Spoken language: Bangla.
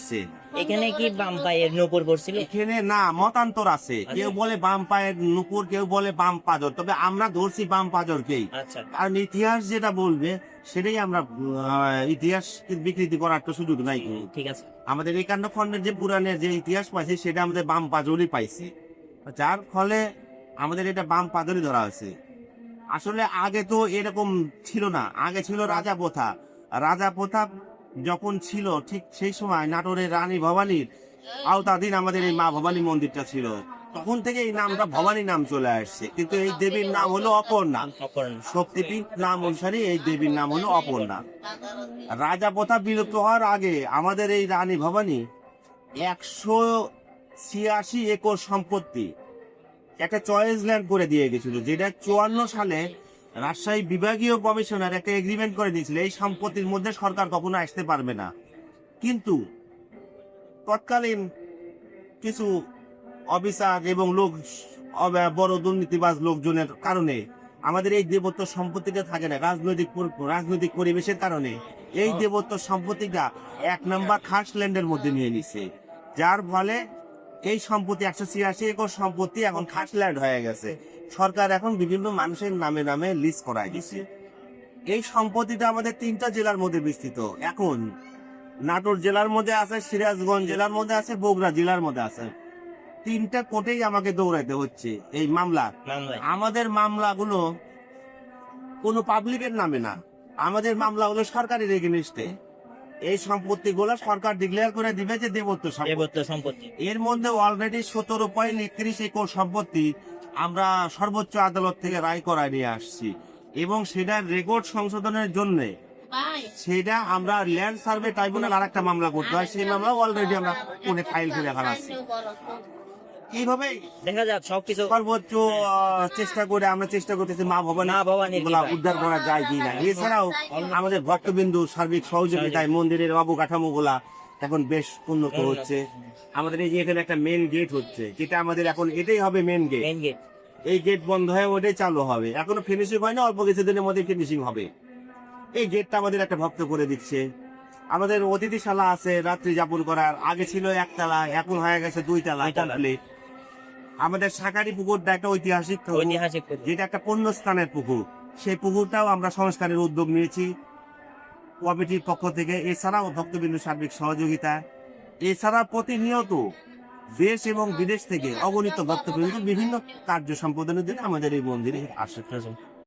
আসছে। এখানে কি বাম পায়ের নূপুর পড়ছিল? এখানে না, মতান্তর আছে, কেউ বলে বাম পায়ের নুপুর, কেউ বলে বাম পাজর, তবে আমরা ধরছি বাম পাজরকেই। আচ্ছা, আর ইতিহাস যেটা বলবে সেটাই আমরা ইতিহাস বিকৃতি করার তো সুযোগ নাই। ঠিক আছে। আমাদের 51 খণ্ডের যে পুরাণের যে ইতিহাস পাইছি সেটা আমাদের বাম পাজরই পাইছি, যার ফলে আমাদের এটা বাম পাজরই ধরা হয়েছে। আসলে আগে তো এরকম ছিল না, আগে ছিল রাজা প্রথা। রাজা প্রথা যখন ছিল ঠিক সেই সময় নাটোরের রানী ভবানীর আওতাধীন আমাদের এই মা ভবানী মন্দিরটা ছিল, তখন থেকে এই নামটা ভবানী নাম চলে আসছে। কিন্তু এই দেবীর নাম হলো অপর্ণা, শক্তিপীঠ নাম অনুসারে এই দেবীর নাম হলো অপর্ণা। রাজা প্রথা বিলুপ্ত হওয়ার আগে আমাদের এই রানী ভবানী 186 একর সম্পত্তি একটা চয়েস ল্যান্ড করে দিয়ে গেছিল, যেটা 54 সালে রাজশাহী বিভাগীয় কমিশনার একটা এগ্রিমেন্ট করে দিয়েছিল এই সম্পত্তির মধ্যে সরকার কখনো আসতে পারবে না। কিন্তু তৎকালীন কিছু অফিসার এবং লোক বড় দুর্নীতিবাজ লোকজনের কারণে আমাদের এই দেবত্ব সম্পত্তিটা থাকে না, রাজনৈতিক পরিবেশের কারণে এই দেবত্ব সম্পত্তিটা 1 নম্বর খাস ল্যান্ডের মধ্যে নিয়ে নিছে, যার ফলে এই সম্পত্তি 186 একর সম্পত্তি এখন খাস ল্যান্ড হয়ে গেছে। সরকার এখন বিভিন্ন মানুষের নামে নামে লিস্ট করায় দিছে। এই সম্পত্তিটা আমাদের 3টা জেলার মধ্যে বিস্তৃত। এখন নাটোর জেলার মধ্যে আছে, সিরাজগঞ্জ জেলার মধ্যে আছে, বগুড়া জেলার মধ্যে আছে। 3টা কোর্টেই আমাকে দৌড়াইতে হচ্ছে এই মামলা। আমাদের মামলাগুলো কোনো পাবলিকের নামে না, আমাদের মামলা হলো সরকারের এগেইনস্টে। এই সম্পত্তিগুলো সরকার ডিক্লেয়ার করে দিবে যে দেবত্ব সম্পত্তি। এর মধ্যে অলরেডি 17.31 একর সম্পত্তি আমরা সর্বোচ্চ আদালত থেকে রায় করায় নিয়ে আসছি, এবং সেটার রেকর্ড সংশোধনের জন্য সেটা আমরা ল্যান্ড সার্ভে ট্রাইব্যুনাল আর একটা মামলা করতে হয়, সেই মামলা অলরেডি আমরা কোর্টে ফাইল করে ফেলাচ্ছি। এইভাবে দেখা যাক সবকিছু সর্বোচ্চ চেষ্টা করে আমরা চেষ্টা করতেছি মা ভবানী উদ্ধার করা যায় কিনা। এছাড়াও আমাদের ভক্তবিন্দু সার্বিক সহযোগিতায় মন্দিরের অবকাঠামো গুলা এখন বেশ উন্নত হচ্ছে। আমাদের এই যে এখানে একটা মেন গেট হচ্ছে, যেটা আমাদের এখন এটাই হবে মেন গেট। এই গেট বন্ধ হয়ে ওটাই চালু হবে, এখনো ফিনিশিং হয় না, অল্প কিছুদিনের মধ্যে ফিনিশিং হবে। এই গেটটা আমাদের একটা ভক্ত করে দিচ্ছে। আমাদের অতিথিশালা আছে রাত্রি যাপন করার, আগে ছিল 1 তলা, এখন হয়ে গেছে 2 তলা। আমাদের সাকারি পুকুরটা একটা ঐতিহাসিক যেটা একটা পুণ্যস্থানের পুকুর, সেই পুকুরটাও আমরা সংস্কারের উদ্যোগ নিয়েছি কমিটির পক্ষ থেকে। এছাড়াও ভক্তবিন্দু সার্বিক সহযোগিতা, এছাড়া প্রতিনিয়ত দেশ এবং বিদেশ থেকে অগণিত ভক্তবৃন্দ বিভিন্ন কার্য সম্পাদনের জন্য আমাদের এই মন্দিরে আসে।